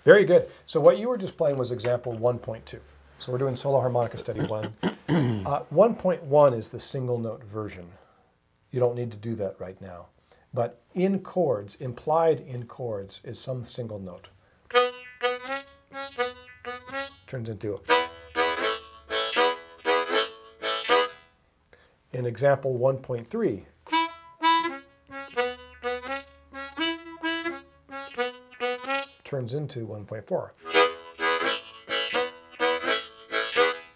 Very good. So what you were just playing was example 1.2. So we're doing solo harmonica study 1. 1.1 is the single note version. You don't need to do that right now. But in chords, implied in chords, is some single note. Turns into a... In example 1.3, turns into 1.4.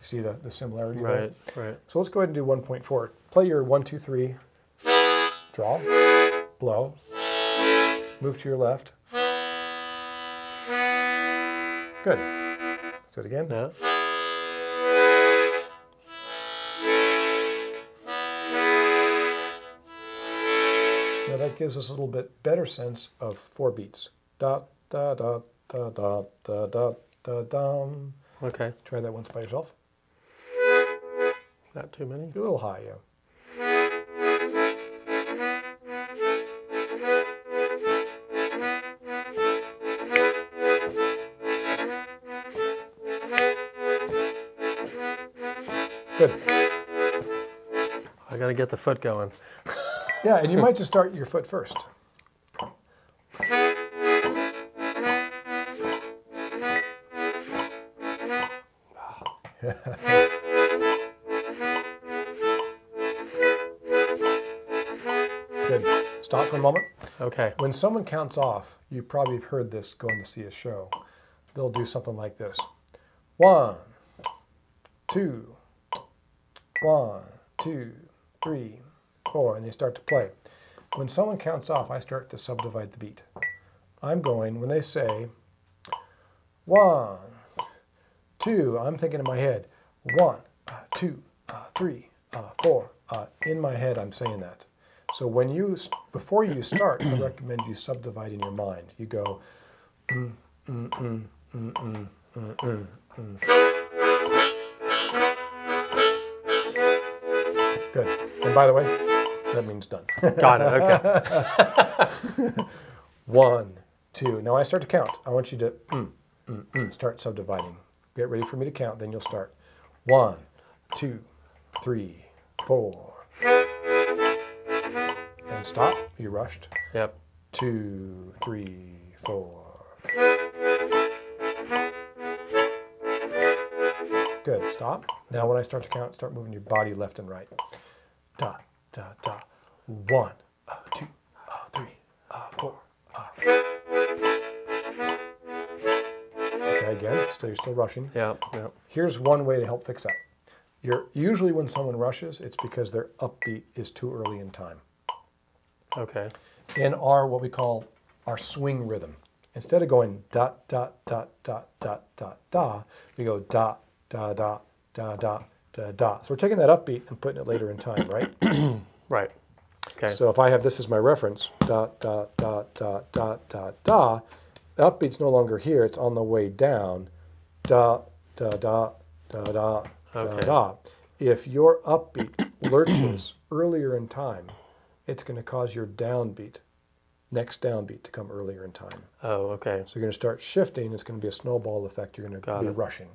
See the similarity there? Right. So let's go ahead and do 1.4. Play your 1, 2, 3, draw, blow, move to your left. Good. Let's do it again. Yeah. Now that gives us a little bit better sense of 4 beats. Da, da, da, da, da, da, da, da, dum. Okay. Try that once by yourself. Not too many. A little high, yeah. Good. I got to get the foot going. Yeah, and you might just start your foot first. Good. Stop for a moment. Okay. When someone counts off, you probably have heard this going to see a show. They'll do something like this. 1, 2, 1, 2, 3, 4, and they start to play. When someone counts off, I start to subdivide the beat. I'm going, when they say 1, 2, I'm thinking in my head, 1, 2, 3, 4. In my head, I'm saying that. So when you, before you start, I recommend you subdivide in your mind. You go, Good. And by the way, that means done. Got it. Okay. 1, 2. Now I start to count. I want you to start subdividing. Get ready for me to count, then you'll start. 1, 2, 3, 4. And stop. You rushed. Yep. 2, 3, 4. Good. Stop. Now when I start to count, start moving your body left and right. Da, da, da. 1, 2, 3, 4. Okay, again, you're still rushing. Yep. Here's one way to help fix that. Usually when someone rushes, it's because their upbeat is too early in time. Okay. In our, what we call our swing rhythm, instead of going da, da, da, da, da, da, da, we go da, da, da, da, da, da, da. So we're taking that upbeat and putting it later in time, right? Right. Okay. So if I have this as my reference, da, da, da, da, da, da, da, the upbeat's no longer here, it's on the way down, da, da, da, da, da, Okay. da, da. If your upbeat lurches earlier in time, it's going to cause your downbeat, next downbeat, to come earlier in time. Oh, okay. So you're going to start shifting, it's going to be a snowball effect, you're going to be rushing.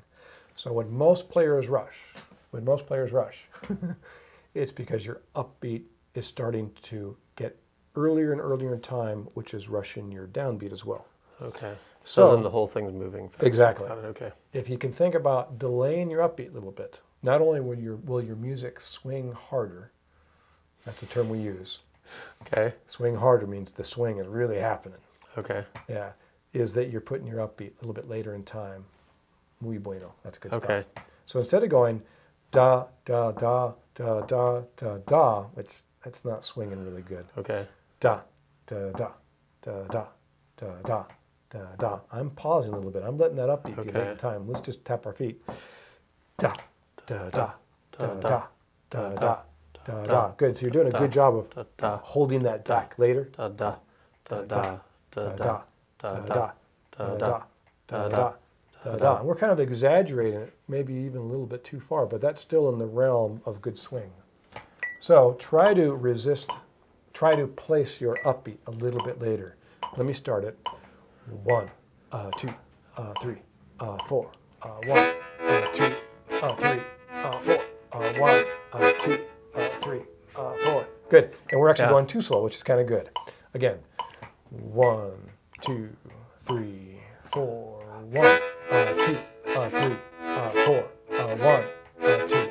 So when most players rush, it's because your upbeat is starting to get earlier and earlier in time, which is rushing your downbeat as well. Okay. So then the whole thing's moving faster. Exactly. Got it. Okay. If you can think about delaying your upbeat a little bit, not only will your music swing harder, that's a term we use. Okay. Swing harder means the swing is really happening. Okay. Yeah. Is that you're putting your upbeat a little bit later in time. Muy bueno. That's good Okay. stuff. So instead of going da, da, da, da, da, da, da, which that's not swinging really good. Okay. Da, da, da, da, da, da, da, da, da. I'm pausing a little bit. I'm letting that upbeat be later in time. Let's just tap our feet. Da, da, da, da, da, da, da. Da, da. Good. So you're doing a good job of holding that back later. Da da da da da Da, da da, da da, da da, da, da, da. And we're kind of exaggerating it, maybe even a little bit too far, but that's still in the realm of good swing. So try to place your upbeat a little bit later. Let me start it. 1, 2, 3, 4, 1, 2, 3, 4, 1, 2, 3, 4. Good. And we're actually going too slow, which is kind of good. Again, 1, 2, 3, 4, 1, 2, 3, 4, 1, 2,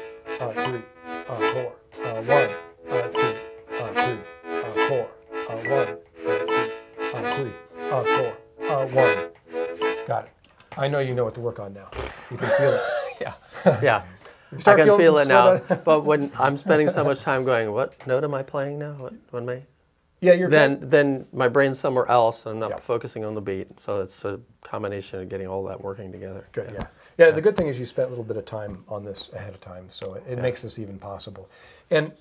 3, 4, 1, 2, 3, 4, 1, 2, 3, 4, 1. Got it. I know you know what to work on now. You can feel it. Yeah. I can feel it now. But when I'm spending so much time going, what note am I playing now? What am I? Yeah, you're then my brain's somewhere else, and I'm not focusing on the beat. So it's a combination of getting all that working together. Good. Yeah. The good thing is you spent a little bit of time on this ahead of time, so it makes this even possible. And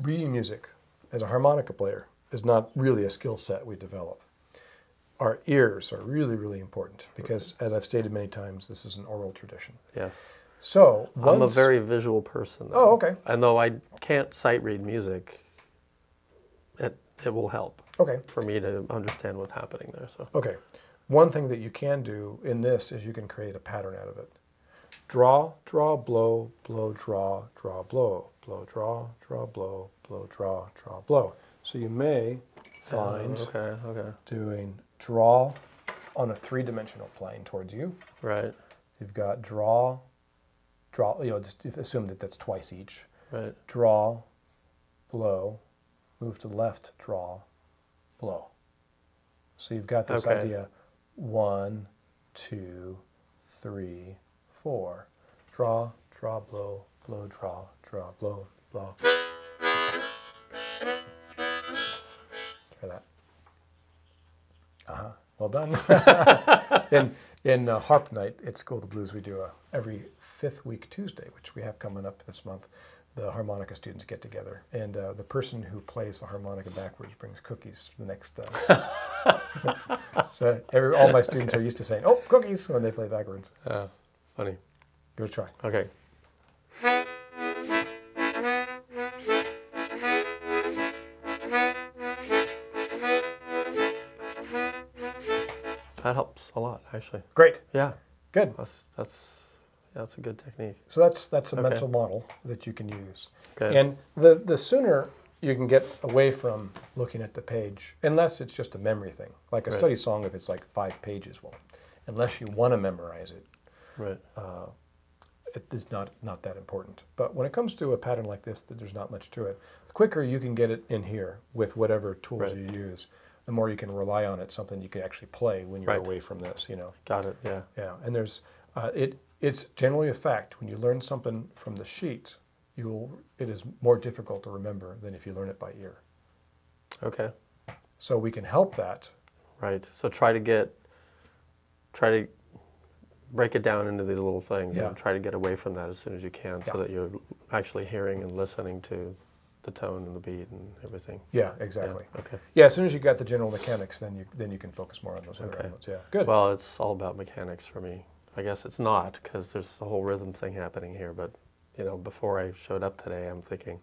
reading music as a harmonica player is not really a skill set we develop. Our ears are really, really important because, as I've stated many times, this is an oral tradition. Yes. So I'm a very visual person, though. Oh, okay. And though I can't sight read music, it will help. Okay. For me to understand what's happening there. So. Okay. One thing that you can do in this is you can create a pattern out of it. Draw, draw, blow, blow, draw, draw, blow, blow, draw, draw, blow, blow, draw, draw, blow. So you may find doing draw on a three-dimensional plane towards you. Right. You've got draw, just assume that that's twice each. Right. Draw, blow, move to the left, draw, blow. So you've got this idea, 1, 2, 3, 4. Draw, draw, blow, blow, draw, draw, blow, blow. Try that. Well done. In Harp Night at School of the Blues, we do every 5th week Tuesday, which we have coming up this month. The harmonica students get together, and the person who plays the harmonica backwards brings cookies for the next. So all my students are used to saying, "Oh, cookies," when they play backwards. Funny. Give it a try. Okay. That helps a lot, actually. Great. Yeah. Good. That's a good technique. So that's a mental model that you can use. Good. And the sooner you can get away from looking at the page, unless it's just a memory thing. Like a study song, if it's like 5 pages, well, unless you want to memorize it, it is not that important. But when it comes to a pattern like this, that there's not much to it. The quicker you can get it in here with whatever tools you use, the more you can rely on it, something you can actually play when you're away from this, Got it, yeah. Yeah, and there's, it's generally a fact, when you learn something from the sheet, it is more difficult to remember than if you learn it by ear. Okay. So we can help that. Right, so try to break it down into these little things and try to get away from that as soon as you can so that you're actually hearing and listening to the tone and the beat and everything. Yeah, exactly. Yeah, okay. Yeah, as soon as you got the general mechanics, then you can focus more on those other elements. Yeah, good. Well, it's all about mechanics for me. I guess it's not, because there's a whole rhythm thing happening here, but before I showed up today, I'm thinking,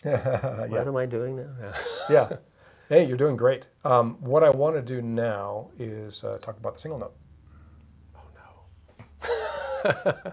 what am I doing now? Yeah. Hey, you're doing great. What I want to do now is talk about the single note. Oh no.